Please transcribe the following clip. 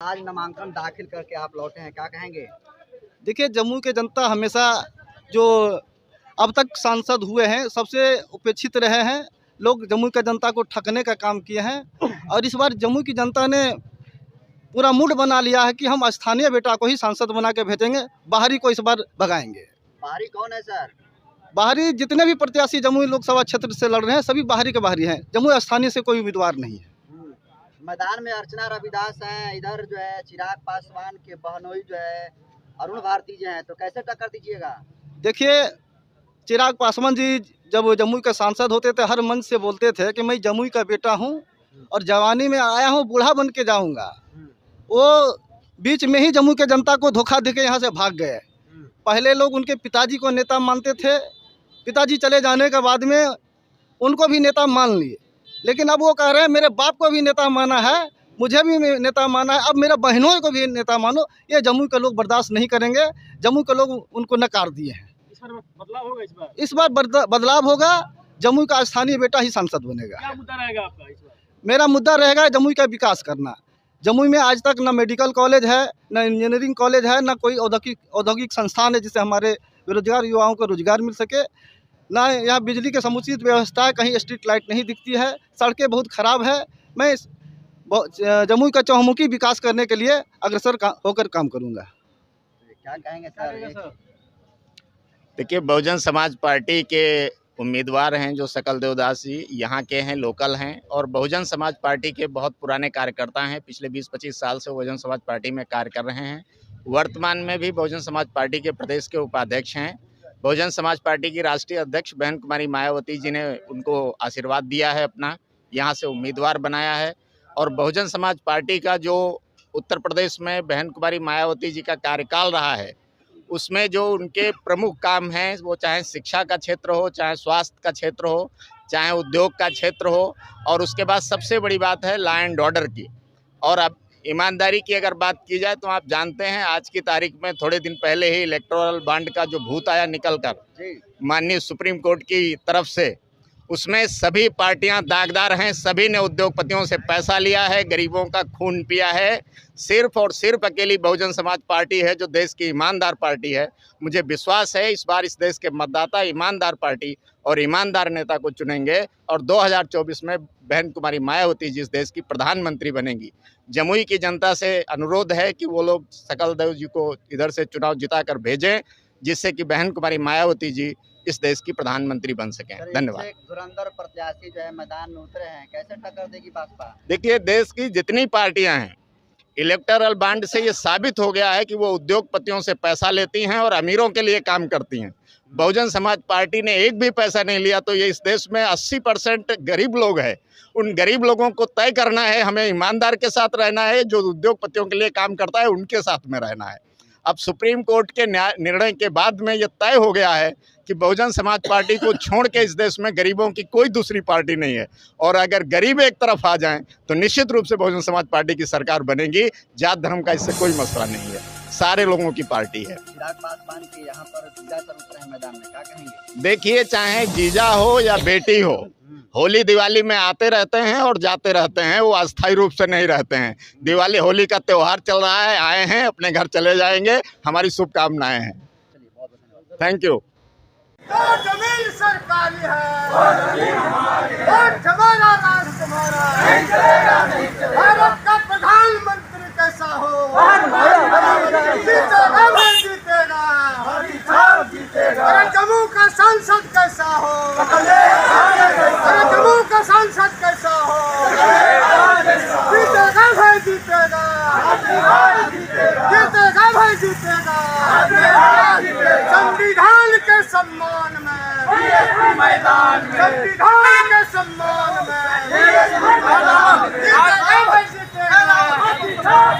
आज नामांकन दाखिल करके आप लौटे हैं, क्या कहेंगे? देखिए, जम्मू के जनता हमेशा जो अब तक सांसद हुए हैं सबसे उपेक्षित रहे हैं। लोग जम्मू की जनता को ठगने का काम किए हैं और इस बार जम्मू की जनता ने पूरा मूड बना लिया है कि हम स्थानीय बेटा को ही सांसद बना के भेजेंगे, बाहरी को इस बार भगाएंगे। बाहरी कौन है सर? बाहरी जितने भी प्रत्याशी जम्मू लोकसभा क्षेत्र से लड़ रहे हैं सभी बाहरी के बाहरी हैं। जम्मू स्थानीय से कोई उम्मीदवार नहीं है। मैदान में अर्चना रविदास हैं, इधर जो है चिराग पासवान के बहनोई जो है अरुण भारती जी हैं, तो कैसे टक्कर दीजिएगा? देखिए, चिराग पासवान जी जब जम्मू के सांसद होते थे हर मंच से बोलते थे कि मैं जम्मू का बेटा हूं और जवानी में आया हूं, बूढ़ा बन के जाऊंगा। वो बीच में ही जम्मू के जनता को धोखा देके यहां से भाग गए। पहले लोग उनके पिताजी को नेता मानते थे, पिताजी चले जाने के बाद में उनको भी नेता मान लिए, लेकिन अब वो कह रहे हैं मेरे बाप को भी नेता माना है, मुझे भी नेता माना है, अब मेरे बहनों को भी नेता मानो। ये जम्मू के लोग बर्दाश्त नहीं करेंगे। जम्मू के लोग उनको नकार दिए हैं। इस बार बदलाव होगा। इस बार बदलाव होगा। जम्मू का स्थानीय बेटा ही सांसद बनेगा। क्या मुद्दा रहेगा आपका इस बार? मेरा मुद्दा रहेगा जम्मू का विकास करना। जम्मू में आज तक न मेडिकल कॉलेज है, न इंजीनियरिंग कॉलेज है, न कोई औद्योगिक संस्थान है जिससे हमारे बेरोजगार युवाओं को रोजगार मिल सके। ना यहाँ बिजली की समुचित व्यवस्था है, कहीं स्ट्रीट लाइट नहीं दिखती है, सड़कें बहुत ख़राब है। मैं जम्मू का चहुमुखी विकास करने के लिए अग्रसर होकर काम करूँगा। क्या कहेंगे सर? देखिए, बहुजन समाज पार्टी के उम्मीदवार हैं जो सकल देवदास जी यहाँ के हैं, लोकल हैं और बहुजन समाज पार्टी के बहुत पुराने कार्यकर्ता हैं। पिछले 20-25 साल से बहुजन समाज पार्टी में कार्य कर रहे हैं। वर्तमान में भी बहुजन समाज पार्टी के प्रदेश के उपाध्यक्ष हैं। बहुजन समाज पार्टी की राष्ट्रीय अध्यक्ष बहन कुमारी मायावती जी ने उनको आशीर्वाद दिया है, अपना यहाँ से उम्मीदवार बनाया है। और बहुजन समाज पार्टी का जो उत्तर प्रदेश में बहन कुमारी मायावती जी का कार्यकाल रहा है, उसमें जो उनके प्रमुख काम हैं, वो चाहे शिक्षा का क्षेत्र हो, चाहे स्वास्थ्य का क्षेत्र हो, चाहे उद्योग का क्षेत्र हो, और उसके बाद सबसे बड़ी बात है लॉ एंड ऑर्डर की। और अब ईमानदारी की अगर बात की जाए तो आप जानते हैं आज की तारीख में थोड़े दिन पहले ही इलेक्टोरल बॉन्ड का जो भूत आया निकल कर माननीय सुप्रीम कोर्ट की तरफ से, उसमें सभी पार्टियां दागदार हैं। सभी ने उद्योगपतियों से पैसा लिया है, गरीबों का खून पिया है। सिर्फ और सिर्फ अकेली बहुजन समाज पार्टी है जो देश की ईमानदार पार्टी है। मुझे विश्वास है इस बार इस देश के मतदाता ईमानदार पार्टी और ईमानदार नेता को चुनेंगे और 2024 में बहन कुमारी मायावती जी इस देश की प्रधानमंत्री बनेंगी। जमुई की जनता से अनुरोध है कि वो लोग सकल देव जी को इधर से चुनाव जिताकर भेजें, जिससे कि बहन कुमारी मायावती जी इस देश की प्रधानमंत्री बन सकें। धन्यवाद। धुरंधर प्रत्याशी जो है मैदान में उतरे हैं, कैसे टक्कर देगी भाजपा? देखिए, देश की जितनी पार्टियां हैं, इलेक्टोरल बॉन्ड से ये साबित हो गया है कि वो उद्योगपतियों से पैसा लेती हैं और अमीरों के लिए काम करती हैं। बहुजन समाज पार्टी ने एक भी पैसा नहीं लिया। तो ये इस देश में 80% गरीब लोग हैं। उन गरीब लोगों को तय करना है, हमें ईमानदार के साथ रहना है, जो उद्योगपतियों के लिए काम करता है उनके साथ में रहना है। अब सुप्रीम कोर्ट के निर्णय के बाद में ये तय हो गया है कि बहुजन समाज पार्टी को छोड़ के इस देश में गरीबों की कोई दूसरी पार्टी नहीं है। और अगर गरीब एक तरफ आ जाएं तो निश्चित रूप से बहुजन समाज पार्टी की सरकार बनेगी। जात धर्म का इससे कोई मसला नहीं है, सारे लोगों की पार्टी है। चिराग पासवान के यहाँ पर जीजा सर उतरे हैं मैदान में, क्या कहेंगे? देखिए, चाहे जीजा हो या बेटी हो, होली दिवाली में आते रहते हैं और जाते रहते हैं, वो अस्थायी रूप से नहीं रहते हैं। दिवाली होली का त्यौहार चल रहा है, आए हैं, अपने घर चले जाएंगे। हमारी शुभकामनाएं हैं। Thank you. जमीन सरकारी है, वोट हमारा, राज तुम्हारा। भारत का प्रधानमंत्री कैसा हो, जीतेगा भाई जीतेगा। अरे जम्मू का सांसद कैसा हो, अरे जम्मू का सांसद कैसा हो, जीतेगा भाई जीतेगा, जीतेगा भाई जीतेगा। संविधान के सम्मान में, मैदान में, संविधान के सम्मान में, जीतेगा भाई जीतेगा।